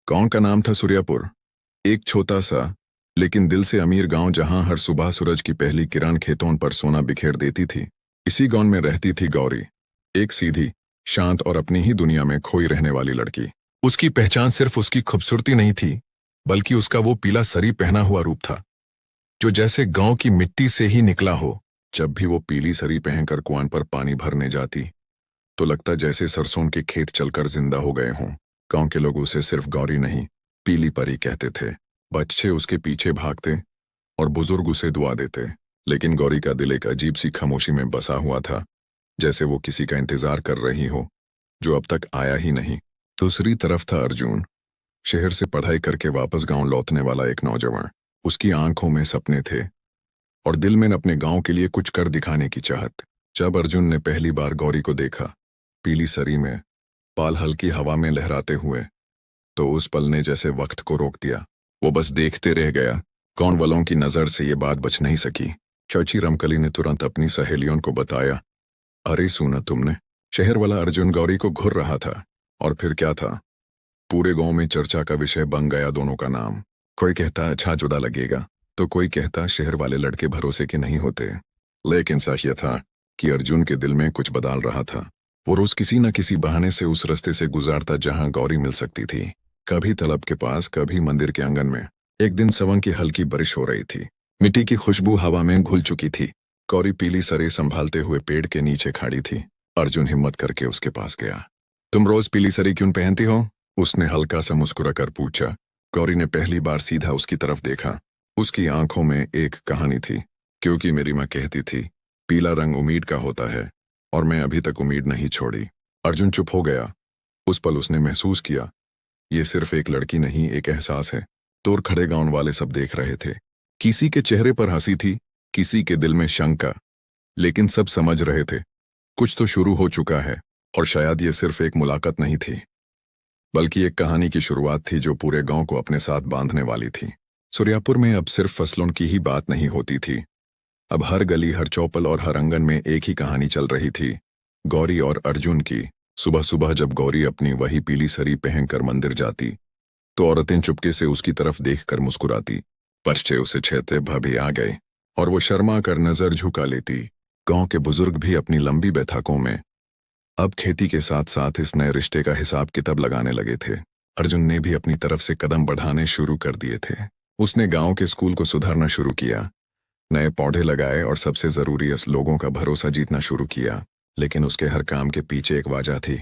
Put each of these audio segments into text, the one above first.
गांव का नाम था सूर्यापुर। एक छोटा सा लेकिन दिल से अमीर गांव जहां हर सुबह सूरज की पहली किरण खेतों पर सोना बिखेर देती थी। इसी गांव में रहती थी गौरी, एक सीधी, शांत और अपनी ही दुनिया में खोई रहने वाली लड़की। उसकी पहचान सिर्फ उसकी खूबसूरती नहीं थी, बल्कि उसका वो पीला सरी पहना हुआ रूप था, जो जैसे गांव की मिट्टी से ही निकला हो। जब भी वो पीली सरी पहनकर कुआं पर पानी भरने जाती, तो लगता जैसे सरसों के खेत चलकर जिंदा हो गए हों। गांव के लोग उसे सिर्फ गौरी नहीं, पीली परी कहते थे। बच्चे उसके पीछे भागते और बुजुर्ग उसे दुआ देते। लेकिन गौरी का दिल एक अजीब सी खामोशी में बसा हुआ था, जैसे वो किसी का इंतजार कर रही हो जो अब तक आया ही नहीं। दूसरी तरफ था अर्जुन, शहर से पढ़ाई करके वापस गांव लौटने वाला एक नौजवान। उसकी आंखों में सपने थे और दिल में अपने गांव के लिए कुछ कर दिखाने की चाहत। जब अर्जुन ने पहली बार गौरी को देखा, पीली सरी में, पाल हल्की हवा में लहराते हुए, तो उस पल ने जैसे वक्त को रोक दिया। वो बस देखते रह गया। गांव वालों की नजर से ये बात बच नहीं सकी। चाची रमकली ने तुरंत अपनी सहेलियों को बताया, अरे सुना तुमने, शहर वाला अर्जुन गौरी को घूर रहा था। और फिर क्या था, पूरे गांव में चर्चा का विषय बन गया दोनों का नाम। कोई कहता अच्छा जुदा लगेगा, तो कोई कहता शहर वाले लड़के भरोसे के नहीं होते। लेकिन सच यह था कि अर्जुन के दिल में कुछ बदल रहा था। वो रोज किसी न किसी बहाने से उस रास्ते से गुजारता जहां गौरी मिल सकती थी। कभी तालाब के पास, कभी मंदिर के आंगन में। एक दिन सवंग की हल्की बारिश हो रही थी, मिट्टी की खुशबू हवा में घुल चुकी थी। गौरी पीली सरे संभालते हुए पेड़ के नीचे खड़ी थी। अर्जुन हिम्मत करके उसके पास गया। तुम रोज पीली सरी क्यों पहनती हो? उसने हल्का सा मुस्कुराकर पूछा। गौरी ने पहली बार सीधा उसकी तरफ देखा। उसकी आंखों में एक कहानी थी। क्योंकि मेरी माँ कहती थी, पीला रंग उम्मीद का होता है, और मैं अभी तक उम्मीद नहीं छोड़ी। अर्जुन चुप हो गया। उस पल उसने महसूस किया, ये सिर्फ एक लड़की नहीं, एक एहसास है। दूर खड़े गांव वाले सब देख रहे थे। किसी के चेहरे पर हंसी थी, किसी के दिल में शंका, लेकिन सब समझ रहे थे कुछ तो शुरू हो चुका है। और शायद ये सिर्फ एक मुलाकात नहीं थी, बल्कि एक कहानी की शुरुआत थी जो पूरे गांव को अपने साथ बांधने वाली थी। सूर्यापुर में अब सिर्फ फसलों की ही बात नहीं होती थी। अब हर गली, हर चौपल और हर आंगन में एक ही कहानी चल रही थी, गौरी और अर्जुन की। सुबह सुबह जब गौरी अपनी वही पीली सरी पहनकर मंदिर जाती, तो औरतें चुपके से उसकी तरफ देखकर मुस्कुराती। बच्चे उसे छेड़ते, भाभी आ गए, और वो शर्मा कर नजर झुका लेती। गांव के बुजुर्ग भी अपनी लंबी बैठकों में अब खेती के साथ साथ इस नए रिश्ते का हिसाब किताब लगाने लगे थे। अर्जुन ने भी अपनी तरफ से कदम बढ़ाने शुरू कर दिए थे। उसने गांव के स्कूल को सुधारना शुरू किया, नए पौधे लगाए और सबसे जरूरी लोगों का भरोसा जीतना शुरू किया। लेकिन उसके हर काम के पीछे एक वजह थी,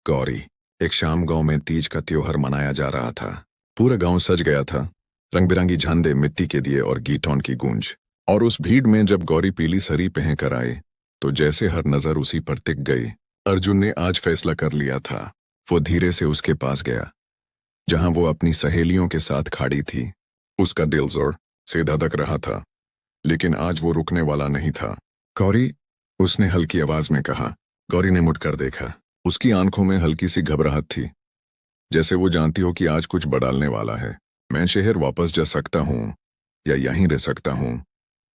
गौरी। एक शाम गांव में तीज का त्योहार मनाया जा रहा था। पूरा गांव सज गया था, रंग बिरंगी झंडे, मिट्टी के दिए और गीतों की गूंज। और उस भीड़ में जब गौरी पीली सरी पहनकर आए, तो जैसे हर नजर उसी पर टिक गई। अर्जुन ने आज फैसला कर लिया था। वो धीरे से उसके पास गया, जहां वो अपनी सहेलियों के साथ खड़ी थी। उसका दिल जोर से धड़क रहा था, लेकिन आज वो रुकने वाला नहीं था। गौरी, उसने हल्की आवाज में कहा। गौरी ने मुड़कर देखा। उसकी आंखों में हल्की सी घबराहट थी, जैसे वो जानती हो कि आज कुछ बदलने वाला है। मैं शहर वापस जा सकता हूँ या यहीं रह सकता हूँ,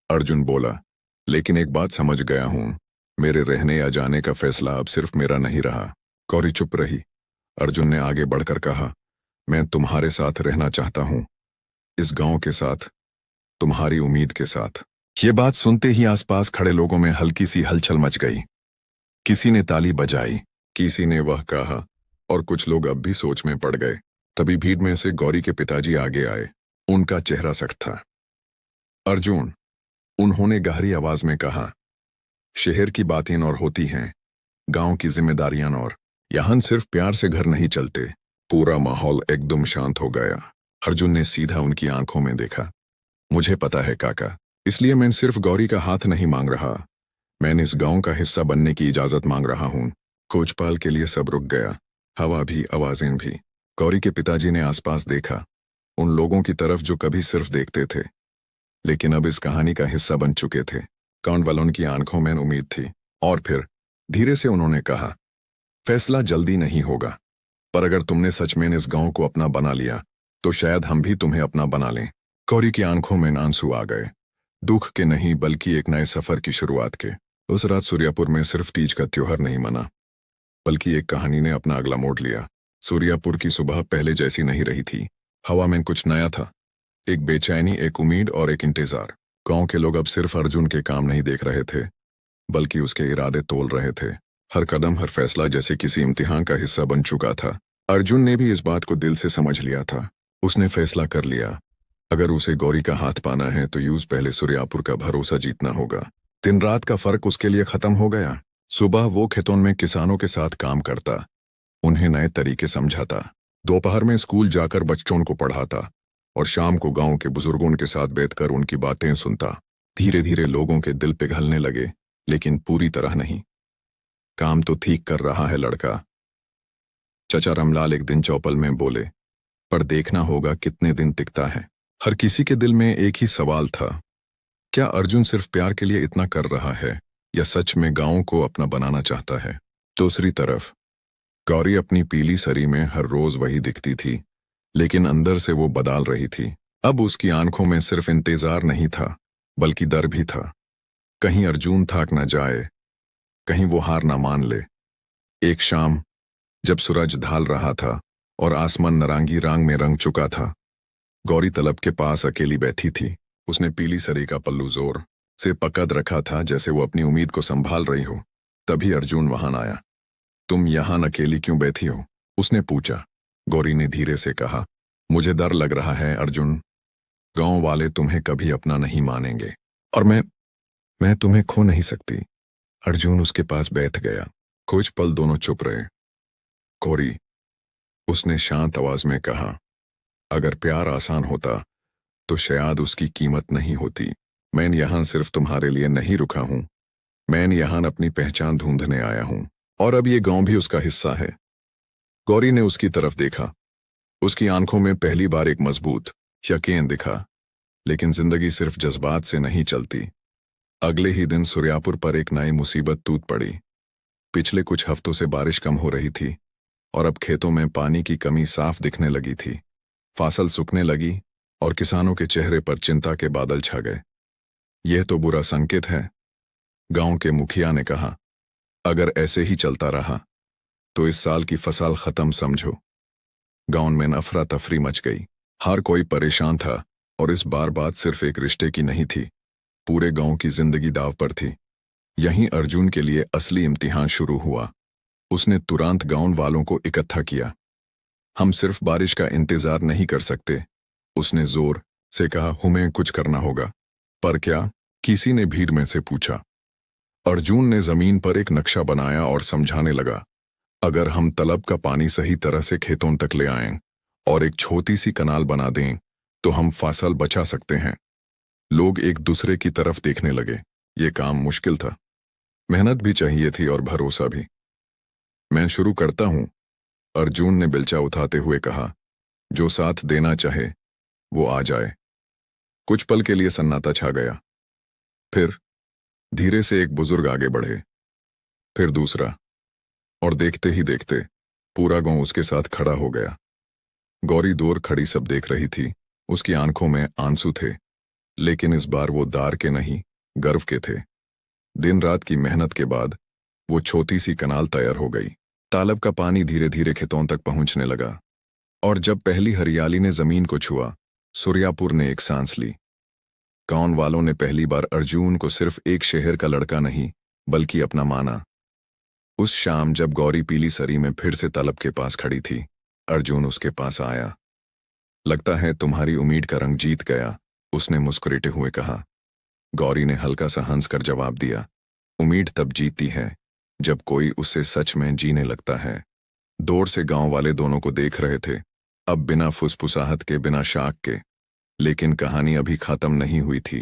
अर्जुन बोला। लेकिन एक बात समझ गया हूँ, मेरे रहने या जाने का फैसला अब सिर्फ मेरा नहीं रहा। गौरी चुप रही। अर्जुन ने आगे बढ़कर कहा, मैं तुम्हारे साथ रहना चाहता हूँ, इस गांव के साथ, तुम्हारी उम्मीद के साथ। ये बात सुनते ही आसपास खड़े लोगों में हल्की सी हलचल मच गई। किसी ने ताली बजाई, किसी ने वह कहा, और कुछ लोग अब भी सोच में पड़ गए। तभी भीड़ में से गौरी के पिताजी आगे आए। उनका चेहरा सख्त था। अर्जुन, उन्होंने गहरी आवाज में कहा, शहर की बातें और होती हैं, गांव की जिम्मेदारियां और। यहां सिर्फ प्यार से घर नहीं चलते। पूरा माहौल एकदम शांत हो गया। अर्जुन ने सीधा उनकी आंखों में देखा। मुझे पता है काका, इसलिए मैं सिर्फ गौरी का हाथ नहीं मांग रहा, मैंने इस गांव का हिस्सा बनने की इजाजत मांग रहा हूं। कुछ पल के लिए सब रुक गया, हवा भी, आवाजें भी। गौरी के पिताजी ने आसपास देखा, उन लोगों की तरफ जो कभी सिर्फ देखते थे, लेकिन अब इस कहानी का हिस्सा बन चुके थे। गांव वालों की आंखों में उम्मीद थी। और फिर धीरे से उन्होंने कहा, फैसला जल्दी नहीं होगा, पर अगर तुमने सच में इस गांव को अपना बना लिया, तो शायद हम भी तुम्हें अपना बना लें। गौरी की आंखों में आंसू आ गए, दुख के नहीं, बल्कि एक नए सफर की शुरुआत के। उस रात सूर्यापुर में सिर्फ तीज का त्योहार नहीं मना, बल्कि एक कहानी ने अपना अगला मोड़ लिया। सूर्यापुर की सुबह पहले जैसी नहीं रही थी। हवा में कुछ नया था, एक बेचैनी, एक उम्मीद और एक इंतजार। गांव के लोग अब सिर्फ अर्जुन के काम नहीं देख रहे थे, बल्कि उसके इरादे तोल रहे थे। हर कदम, हर फैसला जैसे किसी इम्तिहान का हिस्सा बन चुका था। अर्जुन ने भी इस बात को दिल से समझ लिया था। उसने फैसला कर लिया, अगर उसे गौरी का हाथ पाना है तो यूज पहले सूर्यापुर का भरोसा जीतना होगा। दिन रात का फर्क उसके लिए खत्म हो गया। सुबह वो खेतों में किसानों के साथ काम करता, उन्हें नए तरीके समझाता। दोपहर में स्कूल जाकर बच्चों को पढ़ाता और शाम को गांव के बुजुर्गों के साथ बैठकर उनकी बातें सुनता। धीरे धीरे लोगों के दिल पिघलने लगे, लेकिन पूरी तरह नहीं। काम तो ठीक कर रहा है लड़का, चचा रामलाल एक दिन चौपल में बोले, पर देखना होगा कितने दिन टिकता है। हर किसी के दिल में एक ही सवाल था, क्या अर्जुन सिर्फ प्यार के लिए इतना कर रहा है या सच में गांव को अपना बनाना चाहता है। दूसरी तरफ गौरी अपनी पीली सरी में हर रोज वही दिखती थी, लेकिन अंदर से वो बदल रही थी। अब उसकी आंखों में सिर्फ इंतजार नहीं था, बल्कि डर भी था। कहीं अर्जुन थक न जाए, कहीं वो हार न मान ले। एक शाम जब सूरज ढल रहा था और आसमान नारंगी रंग में रंग चुका था, गौरी तालाब के पास अकेली बैठी थी। उसने पीली सरी का पल्लू जोर से पकड़ रखा था, जैसे वो अपनी उम्मीद को संभाल रही हो। तभी अर्जुन वहां आया। तुम यहां अकेली क्यों बैठी हो? उसने पूछा। गौरी ने धीरे से कहा, मुझे डर लग रहा है अर्जुन, गांव वाले तुम्हें कभी अपना नहीं मानेंगे और मैं तुम्हें खो नहीं सकती। अर्जुन उसके पास बैठ गया। कुछ पल दोनों चुप रहे। गौरी, उसने शांत आवाज में कहा, अगर प्यार आसान होता तो शायद उसकी कीमत नहीं होती। मैं यहां सिर्फ तुम्हारे लिए नहीं रुका हूं, मैं यहां अपनी पहचान ढूंढने आया हूं, और अब ये गांव भी उसका हिस्सा है। गौरी ने उसकी तरफ देखा। उसकी आंखों में पहली बार एक मजबूत यकीन दिखा। लेकिन जिंदगी सिर्फ जज्बात से नहीं चलती। अगले ही दिन सूर्यापुर पर एक नई मुसीबत टूट पड़ी। पिछले कुछ हफ्तों से बारिश कम हो रही थी और अब खेतों में पानी की कमी साफ दिखने लगी थी। फसल सूखने लगी और किसानों के चेहरे पर चिंता के बादल छा गए। यह तो बुरा संकेत है, गांव के मुखिया ने कहा। अगर ऐसे ही चलता रहा तो इस साल की फसल खत्म समझो। गांव में अफरा तफरी मच गई। हर कोई परेशान था और इस बार बात सिर्फ एक रिश्ते की नहीं थी, पूरे गांव की जिंदगी दाव पर थी। यहीं अर्जुन के लिए असली इम्तिहान शुरू हुआ। उसने तुरंत गांव वालों को इकट्ठा किया। हम सिर्फ बारिश का इंतजार नहीं कर सकते, उसने जोर से कहा। हमें कुछ करना होगा। पर क्या? किसी ने भीड़ में से पूछा। अर्जुन ने जमीन पर एक नक्शा बनाया और समझाने लगा, अगर हम तालाब का पानी सही तरह से खेतों तक ले आएं और एक छोटी सी कनाल बना दें तो हम फसल बचा सकते हैं। लोग एक दूसरे की तरफ देखने लगे। ये काम मुश्किल था, मेहनत भी चाहिए थी और भरोसा भी। मैं शुरू करता हूं, अर्जुन ने बिल्चा उठाते हुए कहा। जो साथ देना चाहे वो आ जाए। कुछ पल के लिए सन्नाटा छा गया। फिर धीरे से एक बुजुर्ग आगे बढ़े, फिर दूसरा, और देखते ही देखते पूरा गांव उसके साथ खड़ा हो गया। गौरी दूर खड़ी सब देख रही थी। उसकी आंखों में आंसू थे, लेकिन इस बार वो दार के नहीं, गर्व के थे। दिन रात की मेहनत के बाद वो छोटी सी कनाल तैयार हो गई। तालाब का पानी धीरे धीरे खेतों तक पहुंचने लगा, और जब पहली हरियाली ने जमीन को छुआ, सूर्यापुर ने एक सांस ली। गांव वालों ने पहली बार अर्जुन को सिर्फ एक शहर का लड़का नहीं, बल्कि अपना माना। उस शाम जब गौरी पीली सरी में फिर से तालाब के पास खड़ी थी, अर्जुन उसके पास आया। लगता है तुम्हारी उम्मीद का रंग जीत गया, उसने मुस्कुराते हुए कहा। गौरी ने हल्का सा हंसकर जवाब दिया, उम्मीद तब जीतती है जब कोई उसे सच में जीने लगता है। दूर से गांव वाले दोनों को देख रहे थे, अब बिना फुसफुसाहट के, बिना शाक के। लेकिन कहानी अभी खत्म नहीं हुई थी,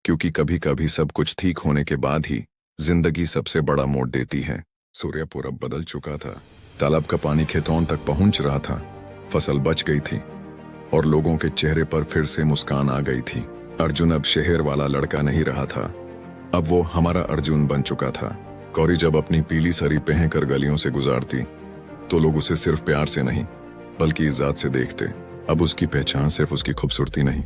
क्योंकि कभी कभी सब कुछ ठीक होने के बाद ही जिंदगी सबसे बड़ा मोड़ देती है। सूर्यापुर अब बदल चुका था। तालाब का पानी खेतों तक पहुंच रहा था, फसल बच गई थी और लोगों के चेहरे पर फिर से मुस्कान आ गई थी। अर्जुन अब शहर वाला लड़का नहीं रहा था, अब वो हमारा अर्जुन बन चुका था। गौरी जब अपनी पीली सरी पहनकर गलियों से गुजारती तो लोग उसे सिर्फ प्यार से नहीं, बल्कि इज्जत से देखते। अब उसकी पहचान सिर्फ उसकी खूबसूरती नहीं,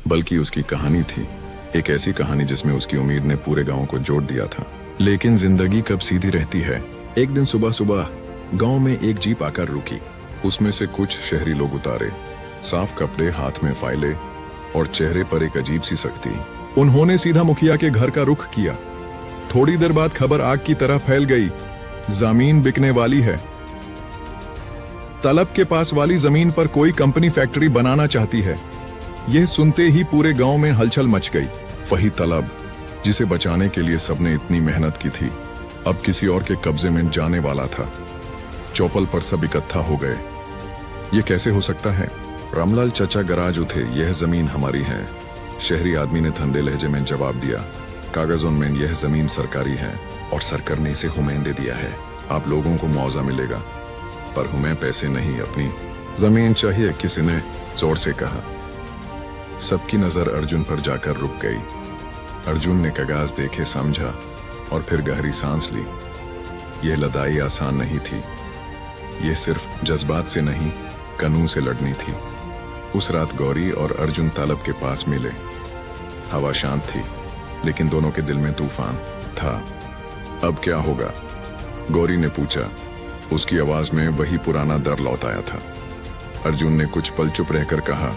बल्कि उसकी कहानी थी। एक ऐसी कहानी जिसमें उसकी उम्मीद ने पूरे गांव को जोड़ दिया था। लेकिन जिंदगी कब सीधी रहती है। एक दिन सुबह सुबह गांव में एक जीप आकर रुकी। उसमें से कुछ शहरी लोग उतारे, साफ कपड़े, हाथ में फाइलें और चेहरे पर एक अजीब सी सख्ती। उन्होंने सीधा मुखिया के घर का रुख किया। थोड़ी देर बाद खबर आग की तरह फैल गई, जमीन बिकने वाली है। तलब के पास वाली जमीन पर कोई कंपनी फैक्ट्री बनाना चाहती है। यह सुनते ही पूरे गांव में हलचल मच गई। वही तलब जिसे बचाने के लिए सबने इतनी मेहनत की थी, अब किसी और के कब्जे में जाने वाला था। चौपल पर सब इकट्ठा हो गए। ये कैसे हो सकता है? रामलाल चचा गराज उठे। यह जमीन हमारी है। शहरी आदमी ने ठंडे लहजे में जवाब दिया, कागजों में यह जमीन सरकारी है और सरकार ने इसे हमें दे दिया है। आप लोगों को मुआवजा मिलेगा, पर हमें पैसे नहीं, अपनी जमीन चाहिए, किसी ने जोर से कहा। सबकी नजर अर्जुन पर जाकर रुक गई। अर्जुन ने कागज देखे, समझा और फिर गहरी सांस ली। यह लड़ाई आसान नहीं थी। यह सिर्फ जज्बात से नहीं, कानून से लड़नी थी। उस रात गौरी और अर्जुन तालब के पास मिले। हवा शांत थी, लेकिन दोनों के दिल में तूफान था। अब क्या होगा? गौरी ने पूछा। उसकी आवाज में वही पुराना डर लौट आया था। अर्जुन ने कुछ पल चुप रहकर कहा,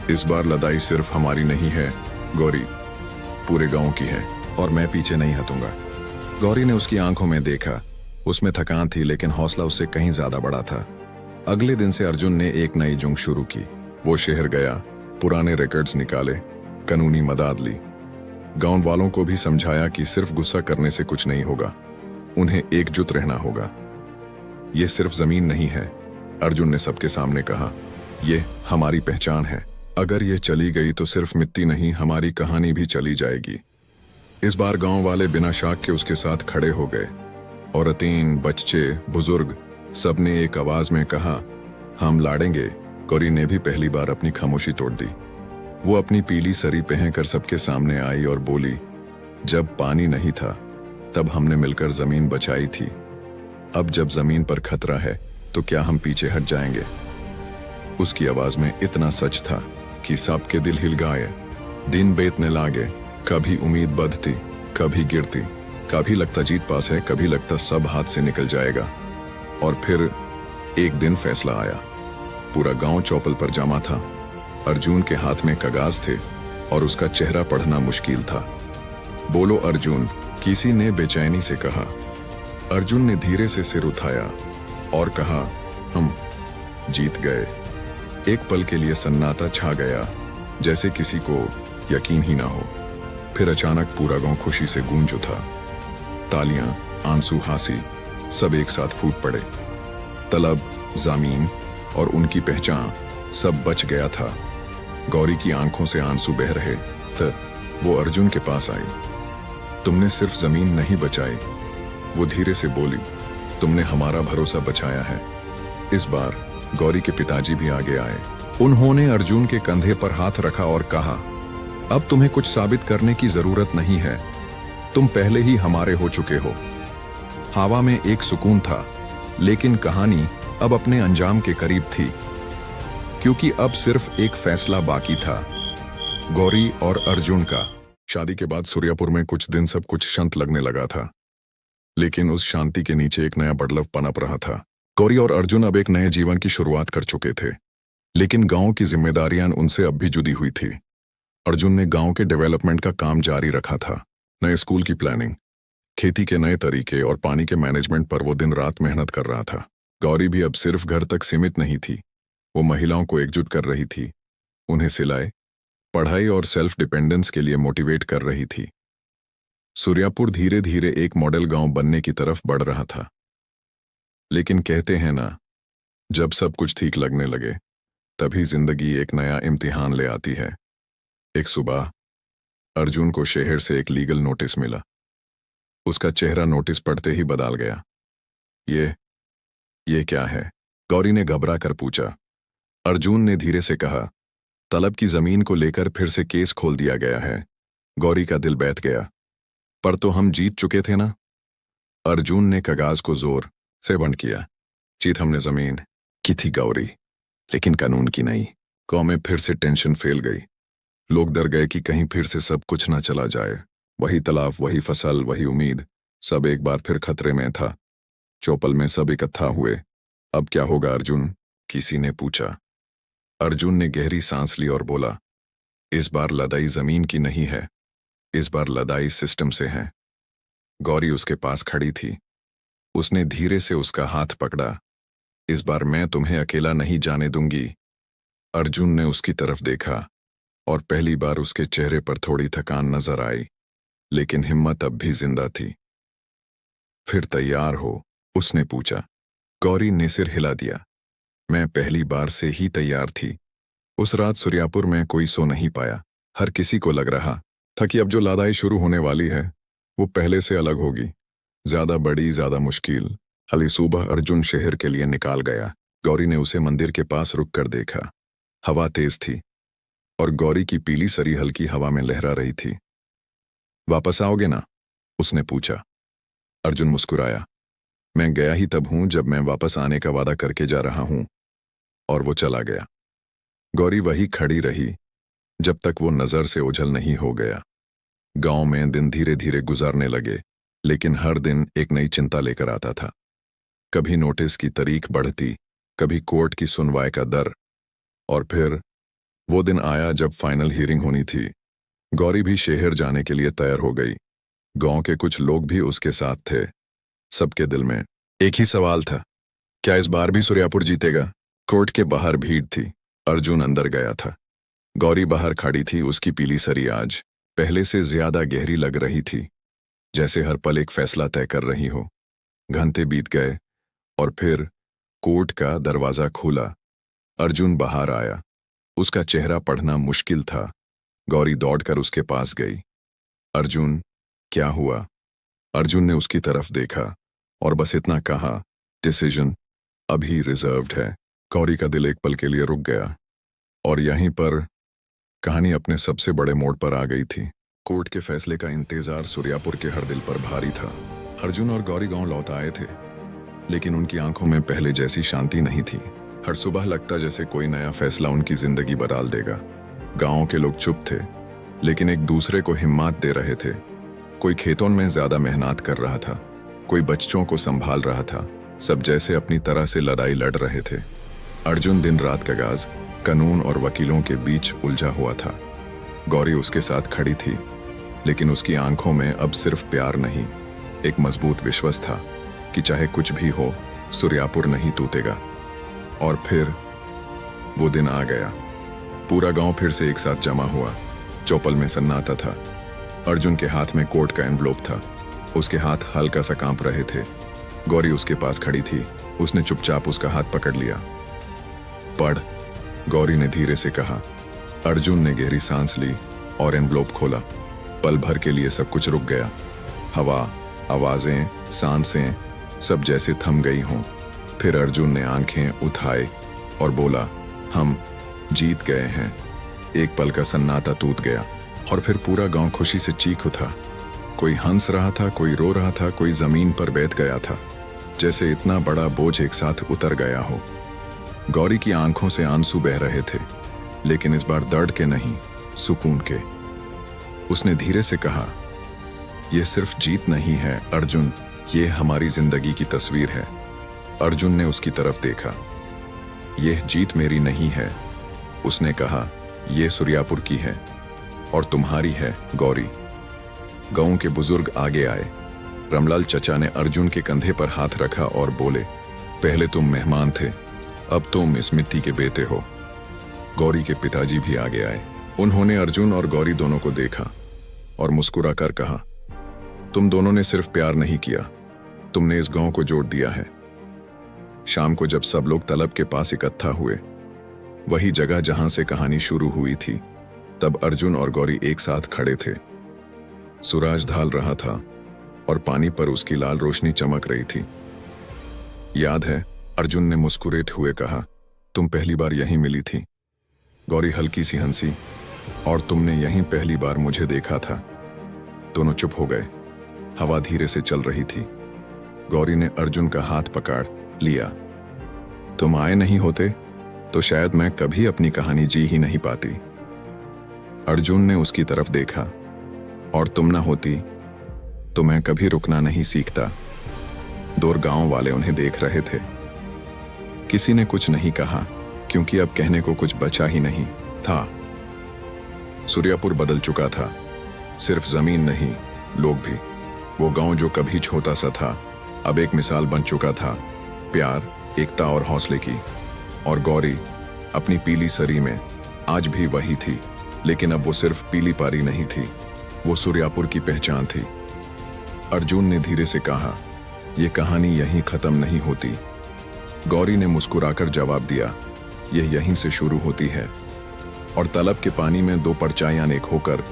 इस बार लड़ाई सिर्फ हमारी नहीं है गौरी, पूरे गांव की है और मैं पीछे नहीं हटूंगा। गौरी ने उसकी आंखों में देखा। उसमें थकान थी, लेकिन हौसला उससे कहीं ज्यादा बड़ा था। अगले दिन से अर्जुन ने एक नई जंग शुरू की। वो शहर गया, पुराने रिकॉर्ड्स निकाले, कानूनी मदद ली। गांव वालों को भी समझाया कि सिर्फ गुस्सा करने से कुछ नहीं होगा, उन्हें एकजुट रहना होगा। ये सिर्फ जमीन नहीं है, अर्जुन ने सबके सामने कहा, ये हमारी पहचान है। अगर ये चली गई तो सिर्फ मिट्टी नहीं, हमारी कहानी भी चली जाएगी। इस बार गांव वाले बिना शाक के उसके साथ खड़े हो गए। औरतें, बच्चे, बुजुर्ग, सबने एक आवाज में कहा, हम लड़ेंगे। गौरी ने भी पहली बार अपनी खामोशी तोड़ दी। वो अपनी पीली सरी पहनकर सबके सामने आई और बोली, जब पानी नहीं था तब हमने मिलकर जमीन बचाई थी। अब जब जमीन पर खतरा है तो क्या हम पीछे हट जाएंगे? उसकी आवाज में इतना सच था कि सबके दिल हिल गए। दिन बीतने लागे, कभी उम्मीद बढ़ती, कभी गिरती, कभी लगता जीत पास है, कभी लगता सब हाथ से निकल जाएगा। और फिर एक दिन फैसला आया। पूरा गांव चौपल पर जमा था। अर्जुन के हाथ में कागज थे और उसका चेहरा पढ़ना मुश्किल था। बोलो अर्जुन, किसी ने बेचैनी से कहा। अर्जुन ने धीरे से सिर उठाया और कहा, हम जीत गए। एक पल के लिए सन्नाटा छा गया, जैसे किसी को यकीन ही ना हो। फिर अचानक पूरा गांव खुशी से गूंज उठा। तालियां, आंसू, हंसी, सब एक साथ फूट पड़े। तलब, जमीन और उनकी पहचान सब बच गया था। गौरी की आंखों से आंसू बह रहे थे। वो अर्जुन के पास आई। तुमने सिर्फ जमीन नहीं बचाई, वो धीरे से बोली, तुमने हमारा भरोसा बचाया है। इस बार गौरी के पिताजी भी आगे आए। उन्होंने अर्जुन के कंधे पर हाथ रखा और कहा, अब तुम्हें कुछ साबित करने की जरूरत नहीं है, तुम पहले ही हमारे हो चुके हो। हवा में एक सुकून था, लेकिन कहानी अब अपने अंजाम के करीब थी, क्योंकि अब सिर्फ एक फैसला बाकी था, गौरी और अर्जुन का। शादी के बाद सूर्यापुर में कुछ दिन सब कुछ शांत लगने लगा था, लेकिन उस शांति के नीचे एक नया बदलाव पनप रहा था। गौरी और अर्जुन अब एक नए जीवन की शुरुआत कर चुके थे, लेकिन गांव की जिम्मेदारियां उनसे अब भी जुड़ी हुई थी। अर्जुन ने गांव के डेवलपमेंट का काम जारी रखा था। नए स्कूल की प्लानिंग, खेती के नए तरीके और पानी के मैनेजमेंट पर वो दिन रात मेहनत कर रहा था। गौरी भी अब सिर्फ घर तक सीमित नहीं थी, वो महिलाओं को एकजुट कर रही थी, उन्हें सिलाई, पढ़ाई और सेल्फ डिपेंडेंस के लिए मोटिवेट कर रही थी। सूर्यापुर धीरे धीरे एक मॉडल गांव बनने की तरफ बढ़ रहा था। लेकिन कहते हैं ना, जब सब कुछ ठीक लगने लगे, तभी जिंदगी एक नया इम्तिहान ले आती है। एक सुबह अर्जुन को शहर से एक लीगल नोटिस मिला। उसका चेहरा नोटिस पढ़ते ही बदल गया। ये क्या है? गौरी ने घबरा कर पूछा। अर्जुन ने धीरे से कहा, तलब की जमीन को लेकर फिर से केस खोल दिया गया है। गौरी का दिल बैठ गया। पर तो हम जीत चुके थे ना? अर्जुन ने कागज को जोर से बंद किया। जीत हमने जमीन की थी गौरी, लेकिन कानून की नहीं। गांव में फिर से टेंशन फैल गई। लोग डर गए कि कहीं फिर से सब कुछ ना चला जाए। वही तालाब, वही फसल, वही उम्मीद, सब एक बार फिर खतरे में था। चौपल में सब इकट्ठा हुए। अब क्या होगा अर्जुन? किसी ने पूछा। अर्जुन ने गहरी सांस ली और बोला, इस बार लड़ाई जमीन की नहीं है, इस बार लड़ाई सिस्टम से है। गौरी उसके पास खड़ी थी। उसने धीरे से उसका हाथ पकड़ा। इस बार मैं तुम्हें अकेला नहीं जाने दूंगी। अर्जुन ने उसकी तरफ देखा और पहली बार उसके चेहरे पर थोड़ी थकान नजर आई, लेकिन हिम्मत अब भी जिंदा थी। फिर तैयार हो? उसने पूछा। गौरी ने सिर हिला दिया। मैं पहली बार से ही तैयार थी। उस रात सूर्यापुर में कोई सो नहीं पाया। हर किसी को लग रहा था कि अब जो लड़ाई शुरू होने वाली है वो पहले से अलग होगी, ज्यादा बड़ी, ज्यादा मुश्किल। अली सुबह अर्जुन शहर के लिए निकाल गया। गौरी ने उसे मंदिर के पास रुक कर देखा। हवा तेज थी और गौरी की पीली सरी हल्की हवा में लहरा रही थी। वापस आओगे ना? उसने पूछा। अर्जुन मुस्कुराया। मैं गया ही तब हूं जब मैं वापस आने का वादा करके जा रहा हूं। और वो चला गया। गौरी वही खड़ी रही जब तक वो नजर से ओझल नहीं हो गया। गांव में दिन धीरे धीरे गुजरने लगे, लेकिन हर दिन एक नई चिंता लेकर आता था। कभी नोटिस की तारीख बढ़ती, कभी कोर्ट की सुनवाई का डर, और फिर वो दिन आया जब फाइनल हियरिंग होनी थी। गौरी भी शहर जाने के लिए तैयार हो गई। गांव के कुछ लोग भी उसके साथ थे। सबके दिल में एक ही सवाल था, क्या इस बार भी सूर्यापुर जीतेगा? कोर्ट के बाहर भीड़ थी। अर्जुन अंदर गया था। गौरी बाहर खड़ी थी। उसकी पीली सरी आज पहले से ज्यादा गहरी लग रही थी, जैसे हर पल एक फैसला तय कर रही हो। घंटे बीत गए और फिर कोर्ट का दरवाजा खुला। अर्जुन बाहर आया। उसका चेहरा पढ़ना मुश्किल था। गौरी दौड़कर उसके पास गई। अर्जुन, क्या हुआ? अर्जुन ने उसकी तरफ देखा और बस इतना कहा, डिसीजन अभी रिजर्व्ड है। गौरी का दिल एक पल के लिए रुक गया और यहीं पर कहानी अपने सबसे बड़े मोड़ पर आ गई थी। कोर्ट के फैसले का इंतजार सूर्यापुर के हर दिल पर भारी था। अर्जुन और गौरी गांव लौट आए थे, लेकिन उनकी आंखों में पहले जैसी शांति नहीं थी। हर सुबह लगता जैसे कोई नया फैसला उनकी जिंदगी बदल देगा। गांव के लोग चुप थे, लेकिन एक दूसरे को हिम्मत दे रहे थे। कोई खेतों में ज्यादा मेहनत कर रहा था, कोई बच्चों को संभाल रहा था। सब जैसे अपनी तरह से लड़ाई लड़ रहे थे। अर्जुन दिन रात कागज, कानून और वकीलों के बीच उलझा हुआ था। गौरी उसके साथ खड़ी थी, लेकिन उसकी आंखों में अब सिर्फ प्यार नहीं, एक मजबूत विश्वास था कि चाहे कुछ भी हो, सूर्यापुर नहीं टूटेगा। और फिर वो दिन आ गया। पूरा गांव फिर से एक साथ जमा हुआ। चौपल में सन्नाटा था। अर्जुन के हाथ में कोर्ट का एनवलप था। उसके हाथ हल्का सा कांप रहे थे। गौरी उसके पास खड़ी थी। उसने चुपचाप उसका हाथ पकड़ लिया। पढ़, गौरी ने धीरे से कहा। अर्जुन ने गहरी सांस ली और एनवलप खोला। पल भर के लिए सब कुछ रुक गया। हवा, आवाजें, सांसें सब जैसे थम गई हों। फिर अर्जुन ने आंखें उठाए और बोला, हम जीत गए हैं। एक पल का सन्नाटा टूट गया और फिर पूरा गांव खुशी से चीख उठा। कोई हंस रहा था, कोई रो रहा था, कोई जमीन पर बैठ गया था, जैसे इतना बड़ा बोझ एक साथ उतर गया हो। गौरी की आंखों से आंसू बह रहे थे, लेकिन इस बार दर्द के नहीं, सुकून के। उसने धीरे से कहा, यह सिर्फ जीत नहीं है अर्जुन, ये हमारी जिंदगी की तस्वीर है। अर्जुन ने उसकी तरफ देखा। यह जीत मेरी नहीं है, उसने कहा, यह सूर्यापुर की है और तुम्हारी है गौरी। गांव के बुजुर्ग आगे आए। रामलाल चचा ने अर्जुन के कंधे पर हाथ रखा और बोले, पहले तुम मेहमान थे, अब तुम इस मिट्टी के बेटे हो। गौरी के पिताजी भी आगे आए। उन्होंने अर्जुन और गौरी दोनों को देखा और मुस्कुरा कर कहा, तुम दोनों ने सिर्फ प्यार नहीं किया, तुमने इस गांव को जोड़ दिया है। शाम को जब सब लोग तलब के पास इकट्ठा हुए, वही जगह जहां से कहानी शुरू हुई थी, तब अर्जुन और गौरी एक साथ खड़े थे। सूरज ढल रहा था और पानी पर उसकी लाल रोशनी चमक रही थी। याद है? अर्जुन ने मुस्कुराते हुए कहा, तुम पहली बार यहीं मिली थी। गौरी हल्की सी हंसी, और तुमने यहीं पहली बार मुझे देखा था। दोनों चुप हो गए। हवा धीरे से चल रही थी। गौरी ने अर्जुन का हाथ पकड़ लिया। तुम आए नहीं होते तो शायद मैं कभी अपनी कहानी जी ही नहीं पाती। अर्जुन ने उसकी तरफ देखा, और तुम ना होती तो मैं कभी रुकना नहीं सीखता। दूर गांव वाले उन्हें देख रहे थे। किसी ने कुछ नहीं कहा, क्योंकि अब कहने को कुछ बचा ही नहीं था। सूर्यापुर बदल चुका था, सिर्फ जमीन नहीं, लोग भी। वो गांव जो कभी छोटा सा था, अब एक मिसाल बन चुका था, प्यार, एकता और हौसले की। और गौरी अपनी पीली सरी में आज भी वही थी, लेकिन अब वो सिर्फ पीली पारी नहीं थी, वो सूर्यापुर की पहचान थी। अर्जुन ने धीरे से कहा, यह कहानी यहीं खत्म नहीं होती। गौरी ने मुस्कुराकर जवाब दिया, यह यहीं से शुरू होती है। और तलब के पानी में दो परछाइयां एक होकर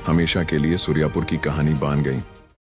हमेशा के लिए सूर्यापुर की कहानी बन गई।